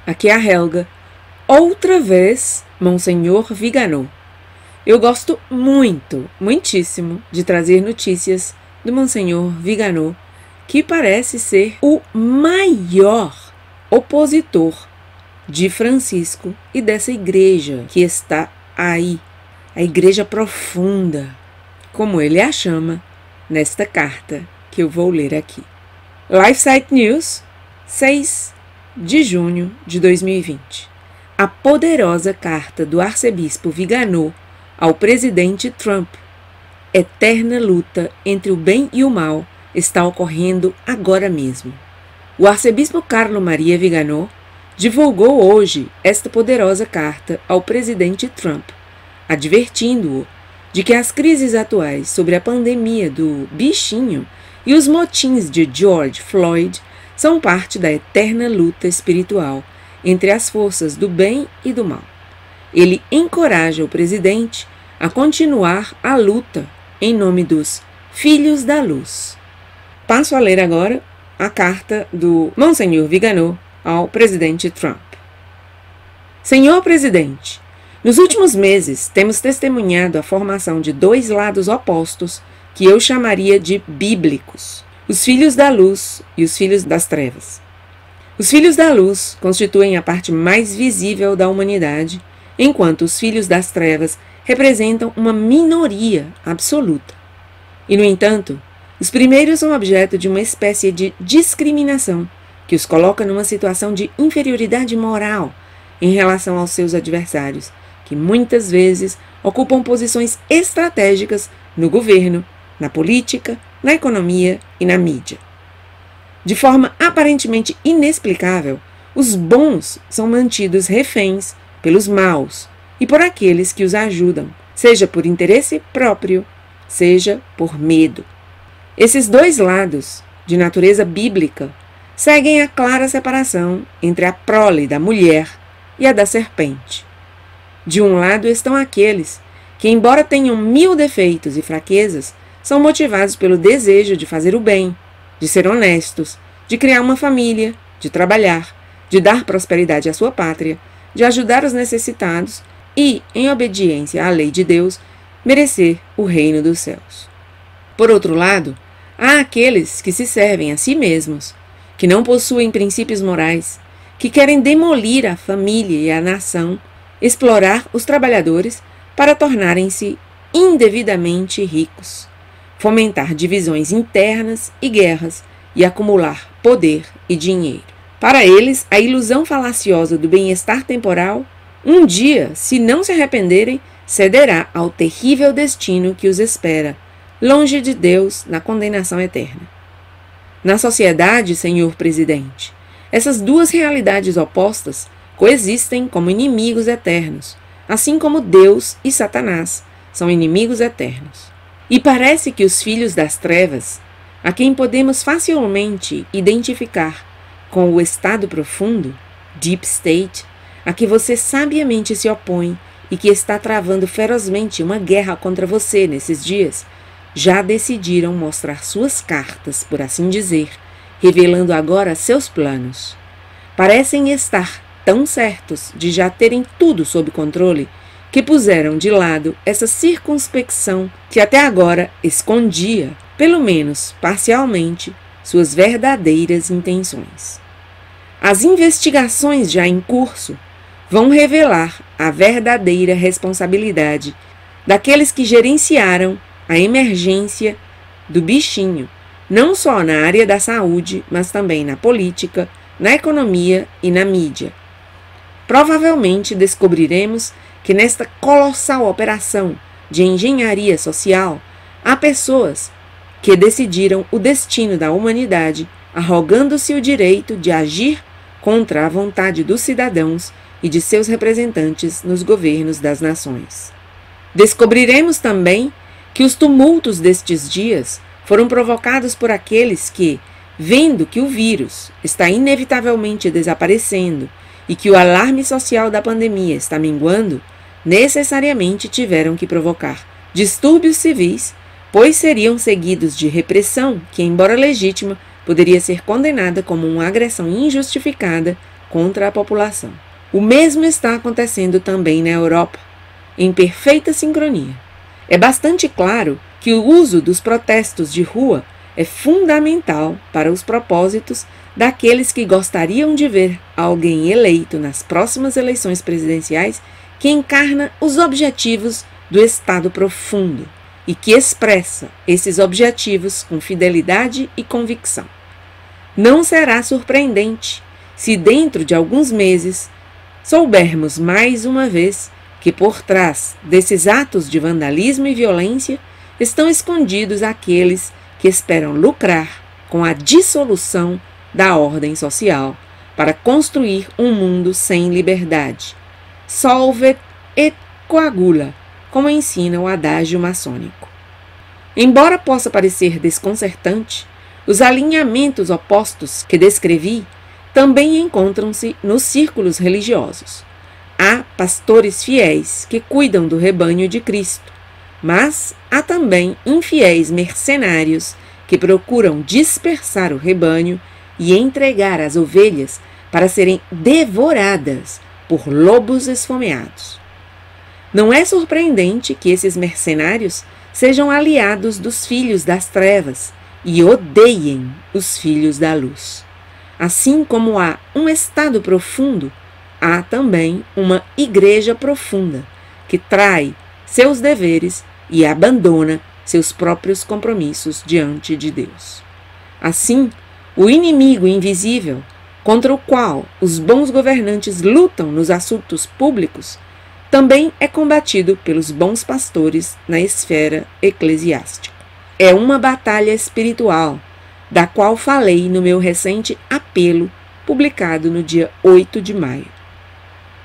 Aqui é a Helga. Outra vez, Monsenhor Viganò. Eu gosto muitíssimo de trazer notícias do Monsenhor Viganò, que parece ser o maior opositor de Francisco e dessa igreja que está aí, a igreja profunda, como ele a chama nesta carta que eu vou ler aqui. LifeSite News, 6 de junho de 2020. A poderosa carta do arcebispo Viganò ao presidente Trump. Eterna luta entre o bem e o mal está ocorrendo agora mesmo. O arcebispo Carlo Maria Viganò divulgou hoje esta poderosa carta ao presidente Trump, advertindo-o de que as crises atuais sobre a pandemia do bichinho e os motins de George Floyd são parte da eterna luta espiritual entre as forças do bem e do mal. Ele encoraja o presidente a continuar a luta em nome dos Filhos da Luz. Passo a ler agora a carta do Monsenhor Viganò ao presidente Trump. Senhor presidente, nos últimos meses temos testemunhado a formação de dois lados opostos que eu chamaria de bíblicos, os filhos da luz e os filhos das trevas. Os filhos da luz constituem a parte mais visível da humanidade, enquanto os filhos das trevas representam uma minoria absoluta. E, no entanto, os primeiros são objeto de uma espécie de discriminação que os coloca numa situação de inferioridade moral em relação aos seus adversários, que muitas vezes ocupam posições estratégicas no governo, na política, na economia e na mídia. De forma aparentemente inexplicável, os bons são mantidos reféns pelos maus e por aqueles que os ajudam, seja por interesse próprio, seja por medo. Esses dois lados, de natureza bíblica, seguem a clara separação entre a prole da mulher e a da serpente. De um lado estão aqueles que, embora tenham 1000 defeitos e fraquezas, são motivados pelo desejo de fazer o bem, de ser honestos, de criar uma família, de trabalhar, de dar prosperidade à sua pátria, de ajudar os necessitados e, em obediência à lei de Deus, merecer o reino dos céus. Por outro lado, há aqueles que se servem a si mesmos, que não possuem princípios morais, que querem demolir a família e a nação, explorar os trabalhadores para tornarem-se indevidamente ricos, fomentar divisões internas e guerras e acumular poder e dinheiro. Para eles, a ilusão falaciosa do bem-estar temporal, um dia, se não se arrependerem, cederá ao terrível destino que os espera, longe de Deus, na condenação eterna. Na sociedade, senhor presidente, essas duas realidades opostas coexistem como inimigos eternos, assim como Deus e Satanás são inimigos eternos. E parece que os filhos das trevas, a quem podemos facilmente identificar com o estado profundo, Deep State, a que você sabiamente se opõe e que está travando ferozmente uma guerra contra você nesses dias, já decidiram mostrar suas cartas, por assim dizer, revelando agora seus planos. Parecem estar tão certos de já terem tudo sob controle que puseram de lado essa circunspecção que até agora escondia, pelo menos parcialmente, suas verdadeiras intenções. As investigações já em curso vão revelar a verdadeira responsabilidade daqueles que gerenciaram a emergência do bichinho, não só na área da saúde, mas também na política, na economia e na mídia. Provavelmente descobriremos que nesta colossal operação de engenharia social há pessoas que decidiram o destino da humanidade, arrogando-se o direito de agir contra a vontade dos cidadãos e de seus representantes nos governos das nações. Descobriremos também que os tumultos destes dias foram provocados por aqueles que, vendo que o vírus está inevitavelmente desaparecendo e que o alarme social da pandemia está minguando, necessariamente tiveram que provocar distúrbios civis, pois seriam seguidos de repressão que, embora legítima, poderia ser condenada como uma agressão injustificada contra a população. O mesmo está acontecendo também na Europa, em perfeita sincronia. É bastante claro que o uso dos protestos de rua é fundamental para os propósitos daqueles que gostariam de ver alguém eleito nas próximas eleições presidenciais que encarna os objetivos do Estado profundo e que expressa esses objetivos com fidelidade e convicção. Não será surpreendente se dentro de alguns meses soubermos mais uma vez que por trás desses atos de vandalismo e violência estão escondidos aqueles que esperam lucrar com a dissolução da ordem social para construir um mundo sem liberdade. Solvet et coagula, como ensina o adágio maçônico. Embora possa parecer desconcertante, os alinhamentos opostos que descrevi também encontram-se nos círculos religiosos. Há pastores fiéis que cuidam do rebanho de Cristo, mas há também infiéis mercenários que procuram dispersar o rebanho e entregar as ovelhas para serem devoradas por lobos esfomeados. Não é surpreendente que esses mercenários sejam aliados dos filhos das trevas e odeiem os filhos da luz. Assim como há um estado profundo, há também uma igreja profunda que trai seus deveres e abandona seus próprios compromissos diante de Deus. Assim, o inimigo invisível, contra o qual os bons governantes lutam nos assuntos públicos, também é combatido pelos bons pastores na esfera eclesiástica. É uma batalha espiritual, da qual falei no meu recente apelo, publicado no dia 8 de maio.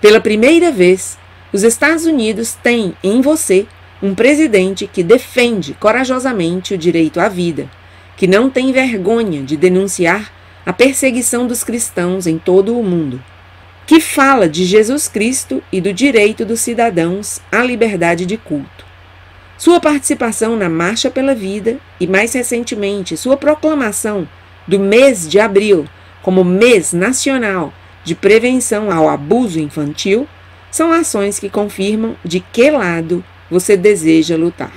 Pela primeira vez, os Estados Unidos têm em você um presidente que defende corajosamente o direito à vida, que não tem vergonha de denunciar a perseguição dos cristãos em todo o mundo, que fala de Jesus Cristo e do direito dos cidadãos à liberdade de culto. Sua participação na Marcha pela Vida e, mais recentemente, sua proclamação do mês de abril como mês nacional de prevenção ao abuso infantil são ações que confirmam de que lado você deseja lutar.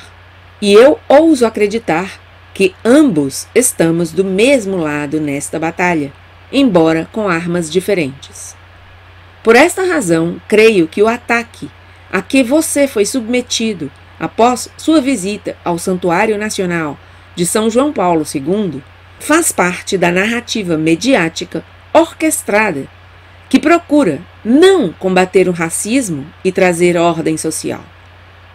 E eu ouso acreditar que ambos estamos do mesmo lado nesta batalha, embora com armas diferentes. Por esta razão, creio que o ataque a que você foi submetido após sua visita ao Santuário Nacional de São João Paulo II faz parte da narrativa mediática orquestrada que procura não combater o racismo e trazer ordem social,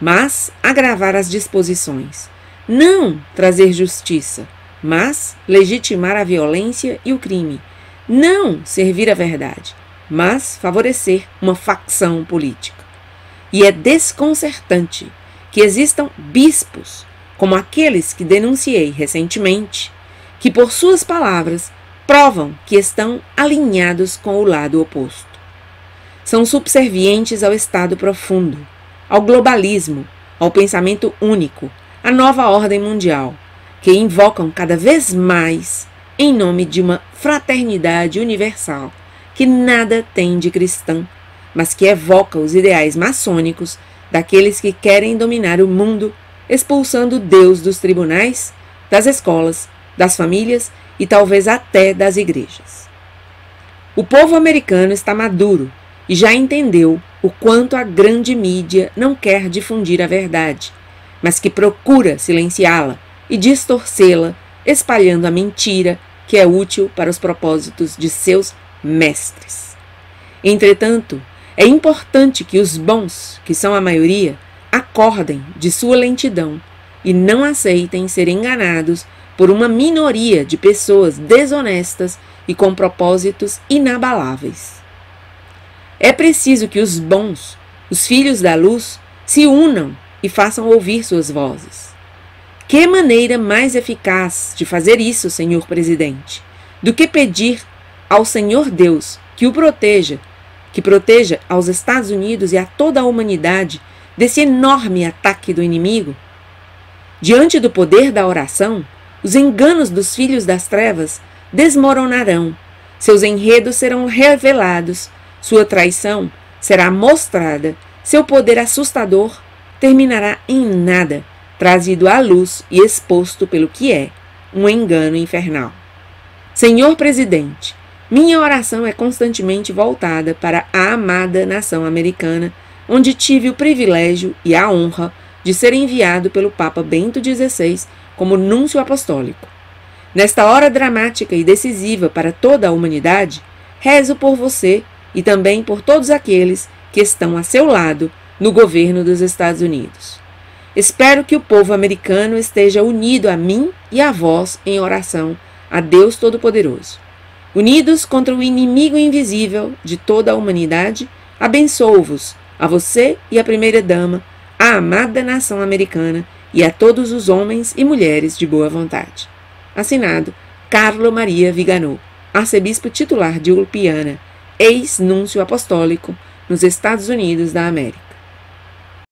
mas agravar as disposições, não trazer justiça, mas legitimar a violência e o crime, não servir a verdade, mas favorecer uma facção política. E é desconcertante que existam bispos, como aqueles que denunciei recentemente, que por suas palavras provam que estão alinhados com o lado oposto. São subservientes ao estado profundo, ao globalismo, ao pensamento único, à nova ordem mundial, que invocam cada vez mais em nome de uma fraternidade universal que nada tem de cristã, mas que evoca os ideais maçônicos daqueles que querem dominar o mundo, expulsando Deus dos tribunais, das escolas, das famílias e talvez até das igrejas. O povo americano está maduro e já entendeu o quanto a grande mídia não quer difundir a verdade, mas que procura silenciá-la e distorcê-la, espalhando a mentira que é útil para os propósitos de seus mestres. Entretanto, é importante que os bons, que são a maioria, acordem de sua lentidão e não aceitem ser enganados por uma minoria de pessoas desonestas e com propósitos inabaláveis. É preciso que os bons, os filhos da luz, se unam e façam ouvir suas vozes. Que maneira mais eficaz de fazer isso, senhor presidente, do que pedir ao Senhor Deus que o proteja, que proteja aos Estados Unidos e a toda a humanidade desse enorme ataque do inimigo? Diante do poder da oração, os enganos dos filhos das trevas desmoronarão, Seus enredos serão revelados, sua traição será mostrada, seu poder assustador terminará em nada, trazido à luz e exposto pelo que é um engano infernal. Senhor Presidente, minha oração é constantemente voltada para a amada nação americana, onde tive o privilégio e a honra de ser enviado pelo Papa Bento XVI como núncio apostólico. Nesta hora dramática e decisiva para toda a humanidade, rezo por você e também por todos aqueles que estão a seu lado no governo dos Estados Unidos. Espero que o povo americano esteja unido a mim e a vós em oração a Deus Todo-Poderoso. Unidos contra o inimigo invisível de toda a humanidade, abençoo-vos, a você e a primeira-dama, a amada nação americana e a todos os homens e mulheres de boa vontade. Assinado Carlo Maria Viganò, arcebispo titular de Ulpiana, ex-núncio apostólico nos Estados Unidos da América.